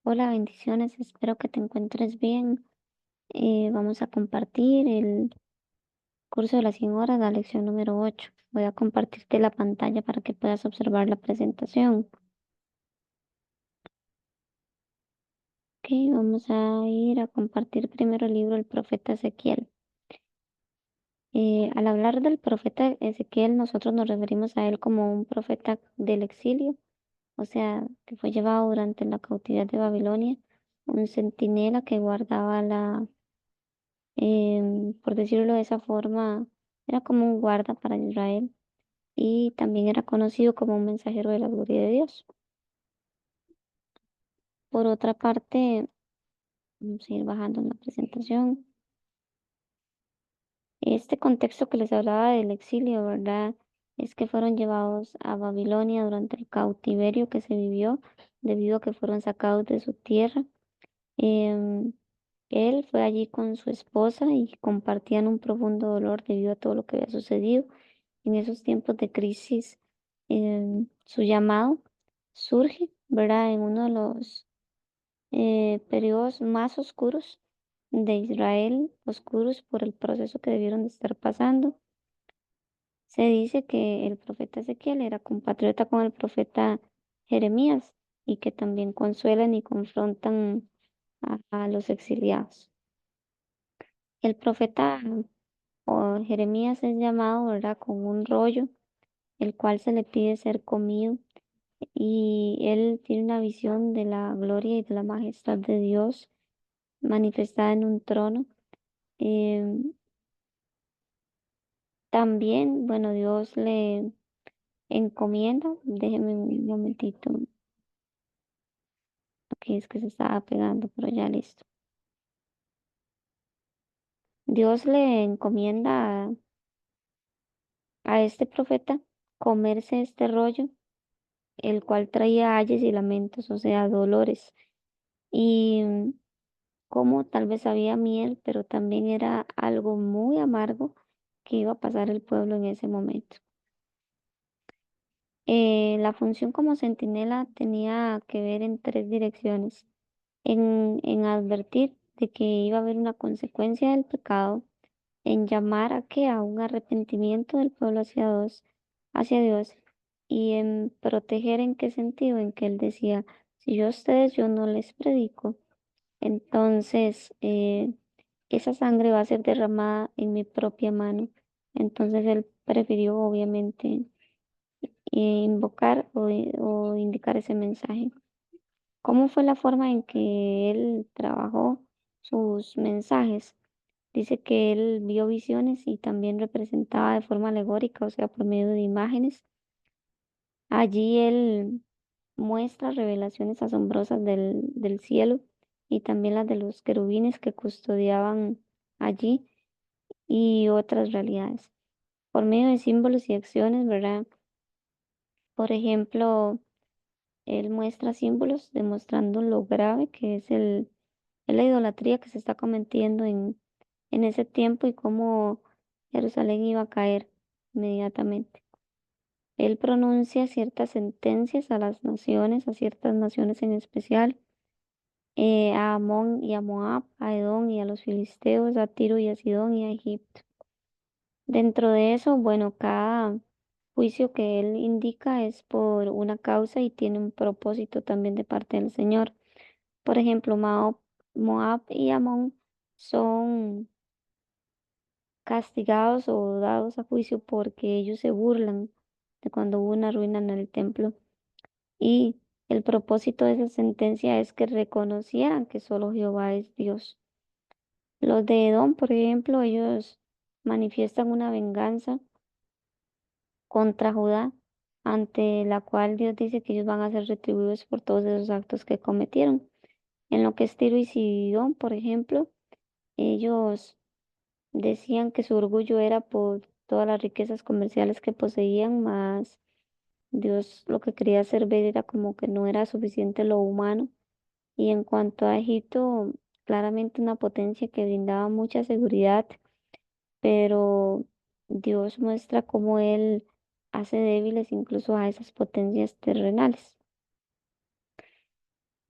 Hola, bendiciones, espero que te encuentres bien. Vamos a compartir el curso de las 100 horas, la lección número 8. Voy a compartirte la pantalla para que puedas observar la presentación. Ok, vamos a ir a compartir primero el libro del profeta Ezequiel. Al hablar del profeta Ezequiel, nosotros nos referimos a él como un profeta del exilio, o sea, que fue llevado durante la cautividad de Babilonia, un centinela que guardaba por decirlo de esa forma, era como un guarda para Israel y también era conocido como un mensajero de la gloria de Dios. Por otra parte, vamos a ir bajando en la presentación. Este contexto que les hablaba del exilio, ¿verdad? Es que fueron llevados a Babilonia durante el cautiverio que se vivió debido a que fueron sacados de su tierra. Em, Él fue allí con su esposa y compartían un profundo dolor debido a todo lo que había sucedido. En esos tiempos de crisis, su llamado surge, ¿verdad? En uno de los periodos más oscuros de Israel, oscuros por el proceso que debieron de estar pasando. Se dice que el profeta Ezequiel era compatriota con el profeta Jeremías y que también consuelan y confrontan a los exiliados. El profeta o Jeremías es llamado, ¿verdad? Con un rollo, el cual se le pide ser comido y él tiene una visión de la gloria y de la majestad de Dios manifestada en un trono. Em, También, bueno, Dios le encomienda, déjeme un momentito, aquí es que se estaba pegando, pero ya listo. Dios le encomienda a este profeta comerse este rollo, el cual traía ayes y lamentos, o sea, dolores. Y como tal vez había miel, pero también era algo muy amargo que iba a pasar el pueblo en ese momento. La función como centinela tenía que ver en tres direcciones, en advertir de que iba a haber una consecuencia del pecado, en llamar a un arrepentimiento del pueblo hacia Dios, y en proteger en qué sentido, en que él decía, si yo a ustedes yo no les predico, entonces esa sangre va a ser derramada en mi propia mano. Entonces él prefirió obviamente invocar o indicar ese mensaje. ¿Cómo fue la forma en que él trabajó sus mensajes? Dice que él vio visiones y también representaba de forma alegórica, o sea, por medio de imágenes. Allí él muestra revelaciones asombrosas del cielo y también las de los querubines que custodiaban allí y otras realidades. Por medio de símbolos y acciones, ¿verdad? Por ejemplo, él muestra símbolos demostrando lo grave que es la idolatría que se está cometiendo en ese tiempo y cómo Jerusalén iba a caer inmediatamente. Él pronuncia ciertas sentencias a las naciones, a ciertas naciones en especial, a Amón y a Moab, a Edom y a los filisteos, a Tiro y a Sidón y a Egipto. Dentro de eso, bueno, cada juicio que él indica es por una causa y tiene un propósito también de parte del Señor. Por ejemplo, Moab y Amón son castigados o dados a juicio porque ellos se burlan de cuando hubo una ruina en el templo. Y el propósito de esa sentencia es que reconocieran que solo Jehová es Dios. Los de Edom, por ejemplo, ellos manifiestan una venganza contra Judá, ante la cual Dios dice que ellos van a ser retribuidos por todos esos actos que cometieron. En lo que es Tiro y Sidón, por ejemplo, ellos decían que su orgullo era por todas las riquezas comerciales que poseían, más Dios lo que quería hacer ver era como que no era suficiente lo humano. Y en cuanto a Egipto, claramente una potencia que brindaba mucha seguridad, pero Dios muestra cómo Él hace débiles incluso a esas potencias terrenales.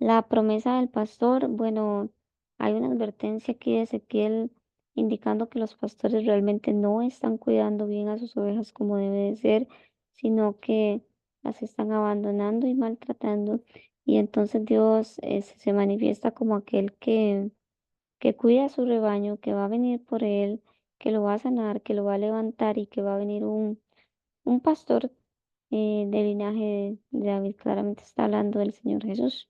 La promesa del pastor, bueno, hay una advertencia aquí de Ezequiel indicando que los pastores realmente no están cuidando bien a sus ovejas como debe de ser, sino que las están abandonando y maltratando. Y entonces Dios se manifiesta como aquel que cuida a su rebaño, que va a venir por él, que lo va a sanar, que lo va a levantar y que va a venir un pastor de linaje de David. Claramente está hablando del Señor Jesús.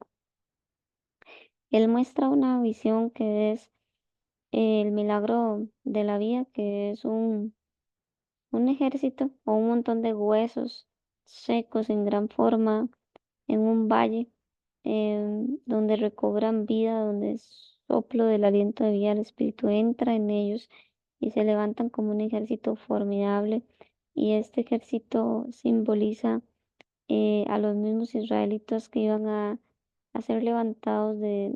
Él muestra una visión que es el milagro de la vida, que es un ejército o un montón de huesos secos en gran forma en un valle donde recobran vida, donde el soplo del aliento de vida, el Espíritu entra en ellos y se levantan como un ejército formidable. Y este ejército simboliza a los mismos israelitas que iban a ser levantados de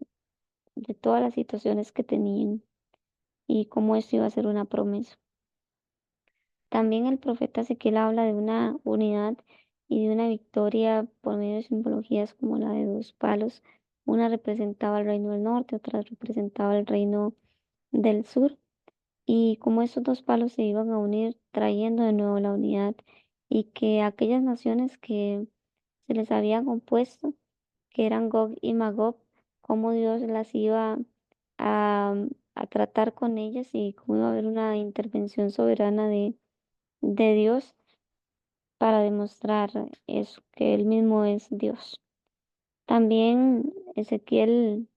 todas las situaciones que tenían y cómo esto iba a ser una promesa. También el profeta Ezequiel habla de una unidad y de una victoria por medio de simbologías como la de dos palos. Una representaba el reino del norte, otra representaba el reino del sur. Y cómo esos dos palos se iban a unir trayendo de nuevo la unidad y que aquellas naciones que se les había compuesto, que eran Gog y Magog, cómo Dios las iba a, a tratar con ellas y cómo iba a haber una intervención soberana de Dios para demostrar eso, que Él mismo es Dios. También Ezequiel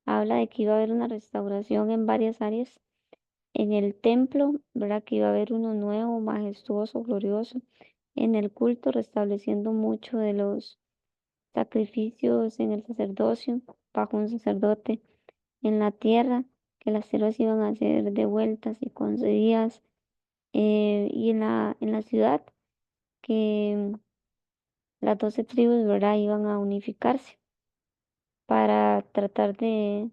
habla de que iba a haber una restauración en varias áreas. En el templo, ¿verdad? Que iba a haber uno nuevo, majestuoso, glorioso. En el culto, restableciendo mucho de los sacrificios en el sacerdocio, bajo un sacerdote. En la tierra, que las tierras iban a ser devueltas y concedidas. Y en la ciudad, que las 12 tribus, ¿verdad? Iban a unificarse para tratar de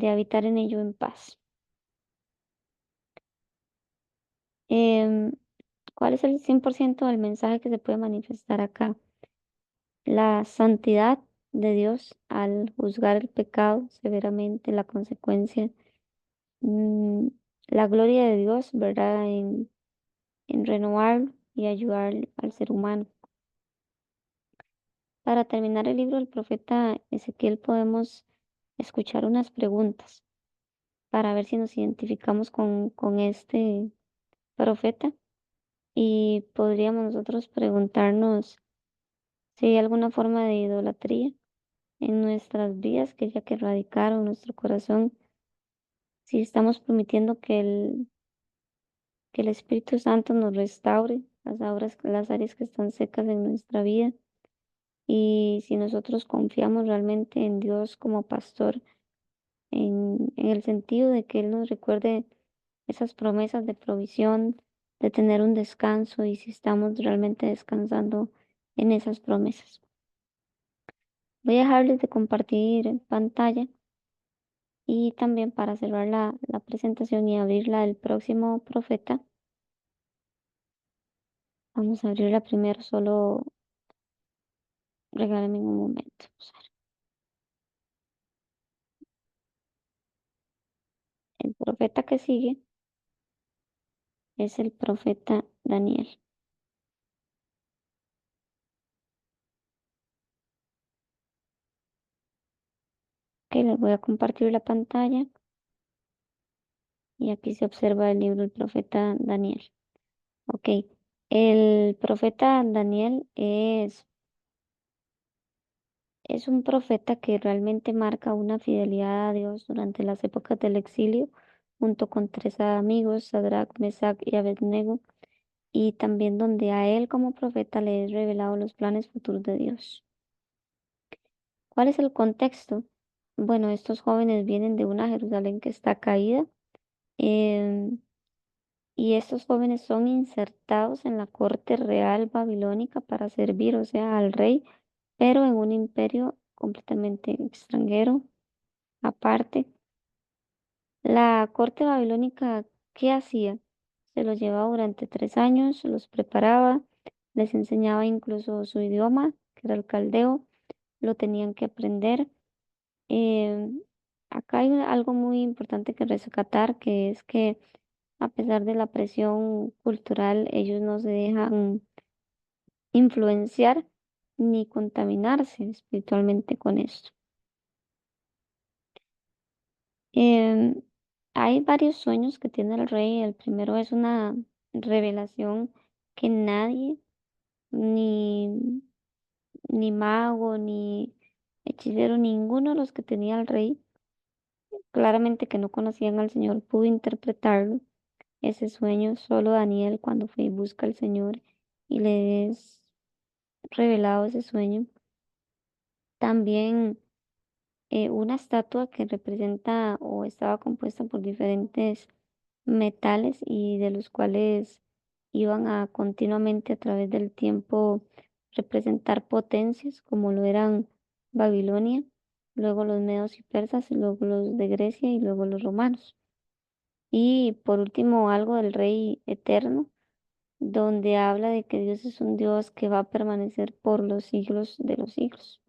habitar en ello en paz. Em, ¿Cuál es el 100% del mensaje que se puede manifestar acá? La santidad de Dios al juzgar el pecado severamente, la consecuencia, mm, la gloria de Dios, ¿verdad? En renovar y ayudar al ser humano. Para terminar el libro del profeta Ezequiel podemos escuchar unas preguntas para ver si nos identificamos con este profeta y podríamos nosotros preguntarnos si hay alguna forma de idolatría en nuestras vidas que ya que radicaron nuestro corazón, si estamos permitiendo que el Espíritu Santo nos restaure las áreas que están secas en nuestra vida y si nosotros confiamos realmente en Dios como pastor, en el sentido de que Él nos recuerde esas promesas de provisión, de tener un descanso y si estamos realmente descansando en esas promesas. Voy a dejarles de compartir pantalla y también para cerrar la presentación y abrirla del próximo profeta, vamos a abrirla primero, solo regálenme un momento. Vamos a ver. El profeta que sigue es el profeta Daniel. Que les voy a compartir la pantalla y aquí se observa el libro del profeta Daniel. Ok, el profeta Daniel es un profeta que realmente marca una fidelidad a Dios durante las épocas del exilio, junto con tres amigos, Sadrach, Mesach y Abednego, y también donde a él como profeta le es revelado los planes futuros de Dios. ¿Cuál es el contexto? Bueno, estos jóvenes vienen de una Jerusalén que está caída, em, y estos jóvenes son insertados en la corte real babilónica para servir, o sea, al rey, pero en un imperio completamente extranjero, aparte. La corte babilónica, ¿qué hacía? Se los llevaba durante 3 años, los preparaba, les enseñaba incluso su idioma, que era el caldeo, lo tenían que aprender. Em, Acá hay algo muy importante que rescatar, que es que a pesar de la presión cultural, ellos no se dejan influenciar ni contaminarse espiritualmente con esto. Em, Hay varios sueños que tiene el rey. El primero es una revelación que nadie, ni, ni mago, ni hechicero, ninguno de los que tenía el rey, claramente que no conocían al Señor, pudo interpretarlo. Ese sueño, solo Daniel, cuando fue y busca al Señor y le es revelado ese sueño. También una estatua que representa o estaba compuesta por diferentes metales y de los cuales iban a continuamente a través del tiempo representar potencias como lo eran Babilonia, luego los medos y persas, luego los de Grecia y luego los romanos. Y por último algo del Rey Eterno, donde habla de que Dios es un Dios que va a permanecer por los siglos de los siglos.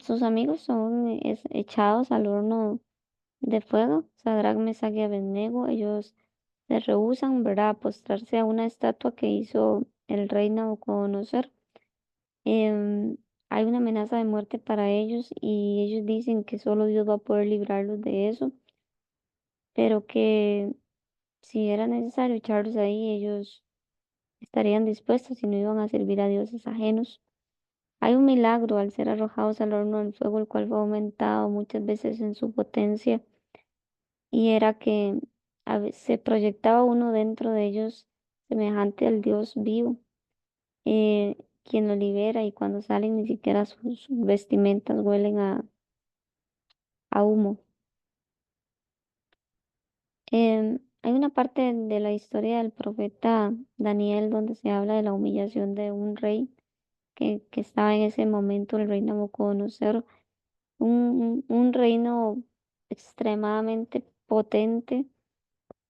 Sus amigos son echados al horno de fuego, Sadrach, Mesach y Abednego. Ellos se rehúsan, ¿verdad?, a postrarse a una estatua que hizo el rey Nabucodonosor. Em, Hay una amenaza de muerte para ellos y ellos dicen que solo Dios va a poder librarlos de eso, pero que si era necesario echarlos ahí, ellos estarían dispuestos y no iban a servir a dioses ajenos. Hay un milagro al ser arrojados al horno del fuego, el cual fue aumentado muchas veces en su potencia, y era que se proyectaba uno dentro de ellos semejante al Dios vivo, quien lo libera, y cuando salen ni siquiera sus vestimentas huelen a humo. Hay una parte de la historia del profeta Daniel donde se habla de la humillación de un rey que estaba en ese momento, el rey Nabucodonosor, un reino extremadamente potente,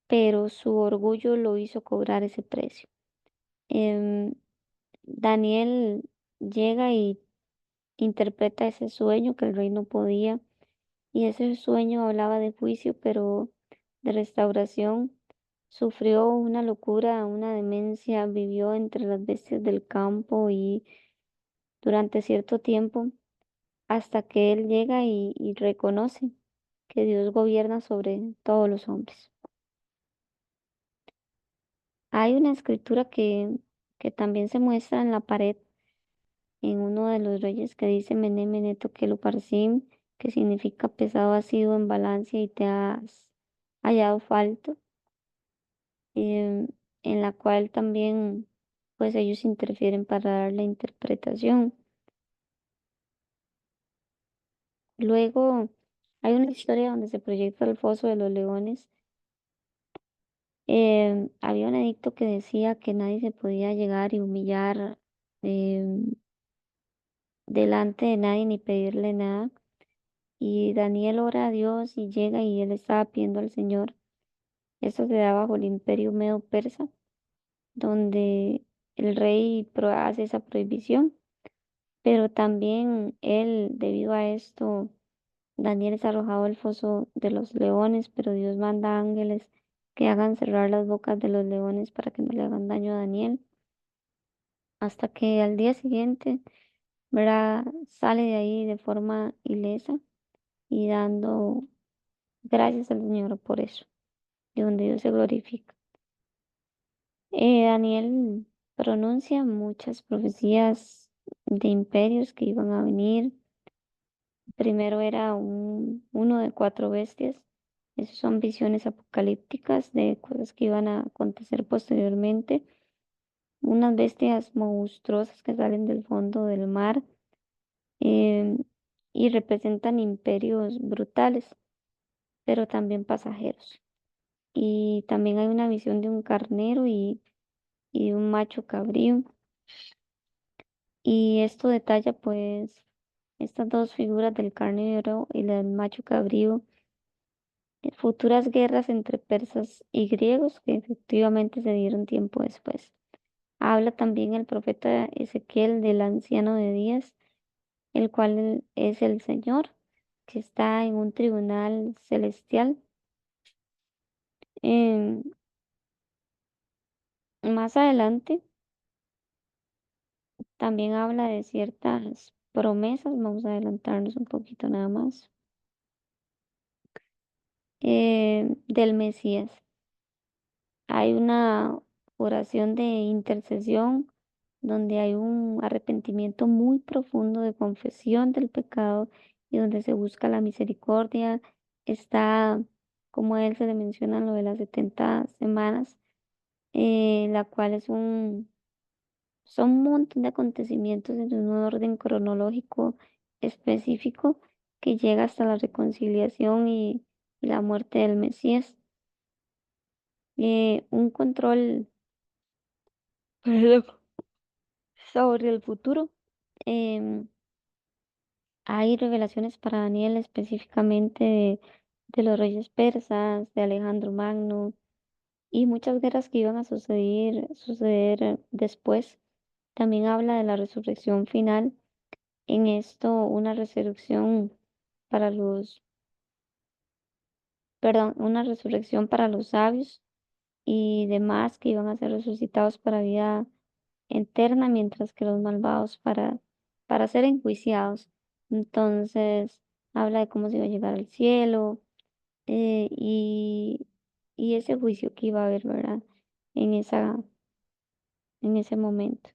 pero su orgullo lo hizo cobrar ese precio. Em, Daniel llega y interpreta ese sueño que el rey no podía, y ese sueño hablaba de juicio, pero de restauración. Sufrió una locura, una demencia, vivió entre las bestias del campo y durante cierto tiempo, hasta que él llega y reconoce que Dios gobierna sobre todos los hombres. Hay una escritura que también se muestra en la pared en uno de los reyes que dice Mene, Mene, Tekel, Uparsin, que significa pesado has sido en balance y te has hallado falto, em, en la cual también pues ellos interfieren para dar la interpretación. Luego hay una historia donde se proyecta el foso de los leones. Había un edicto que decía que nadie se podía llegar y humillar em, delante de nadie ni pedirle nada. Y Daniel ora a Dios y llega y él estaba pidiendo al Señor. Esto se da bajo el imperio medo-persa, donde el rey hace esa prohibición, pero también él, debido a esto, Daniel es arrojado al foso de los leones, pero Dios manda ángeles que hagan cerrar las bocas de los leones para que no le hagan daño a Daniel, hasta que al día siguiente, ¿verdad?, sale de ahí de forma ilesa y dando gracias al Señor por eso, y donde Dios se glorifica. Daniel pronuncia muchas profecías de imperios que iban a venir. Primero era uno de cuatro bestias. Esas son visiones apocalípticas de cosas que iban a acontecer posteriormente. Unas bestias monstruosas que salen del fondo del mar, em, y representan imperios brutales, pero también pasajeros. Y también hay una visión de un carnero y de un macho cabrío. Y esto detalla pues estas dos figuras del carnero y del macho cabrío, futuras guerras entre persas y griegos que efectivamente se dieron tiempo después. Habla también el profeta Ezequiel del anciano de días, el cual es el Señor, que está en un tribunal celestial. Em, Más adelante también habla de ciertas promesas, vamos a adelantarnos un poquito nada más, del Mesías. Hay una oración de intercesión donde hay un arrepentimiento muy profundo de confesión del pecado y donde se busca la misericordia. Está, como a él se le menciona, lo de las 70 semanas, la cual son un montón de acontecimientos en un orden cronológico específico que llega hasta la reconciliación y la muerte del Mesías. Un control sobre el futuro. em, Hay revelaciones para Daniel específicamente de los reyes persas, de Alejandro Magno y muchas guerras que iban a suceder después. También habla de la resurrección final. En esto, una resurrección para una resurrección para los sabios y demás que iban a ser resucitados para vida eterna, mientras que los malvados para ser enjuiciados. Entonces, habla de cómo se iba a llegar al cielo, eh, y, y ese juicio que iba a haber, ¿verdad? En en ese momento.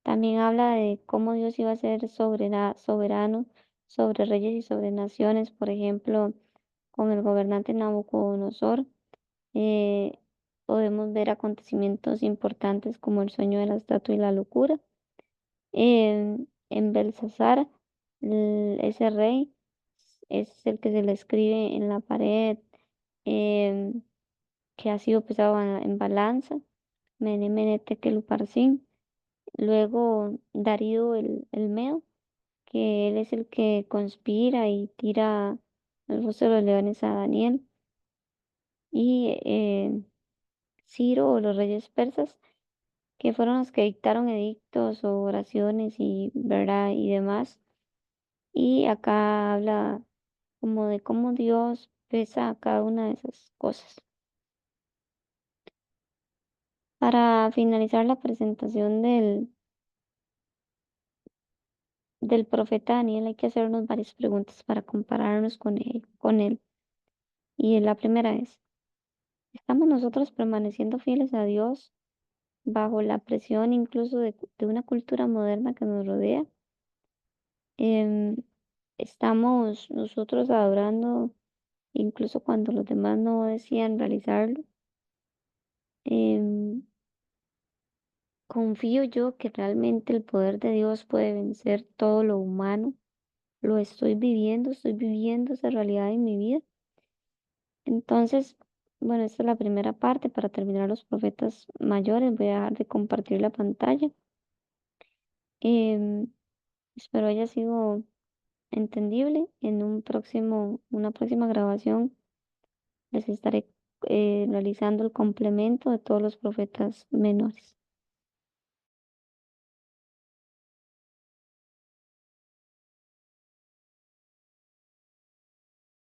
También habla de cómo Dios iba a ser soberano sobre reyes y sobre naciones, por ejemplo, con el gobernante Nabucodonosor. eh, Podemos ver acontecimientos importantes como el sueño de la estatua y la locura. En Belsasar, ese rey es el que se le escribe en la pared, em, que ha sido pesado en balanza, Mene Mene Tekel Uparsin. Luego Darío el Medo, que él es el que conspira y tira el rostro de los leones a Daniel. Y Ciro o los reyes persas, que fueron los que dictaron edictos o oraciones y verdad y demás. Y acá habla como de cómo Dios pesa cada una de esas cosas. Para finalizar la presentación del profeta Daniel hay que hacernos varias preguntas para compararnos con él. Y la primera es, ¿estamos nosotros permaneciendo fieles a Dios bajo la presión incluso de una cultura moderna que nos rodea? Em, ¿Estamos nosotros adorando incluso cuando los demás no decían realizarlo? Em, Confío yo que realmente el poder de Dios puede vencer todo lo humano. Lo estoy viviendo esa realidad en mi vida. Entonces, bueno, esta es la primera parte. Para terminar los profetas mayores, voy a dejar de compartir la pantalla. Em, Espero haya sido entendible. En una próxima grabación les estaré realizando el complemento de todos los profetas menores.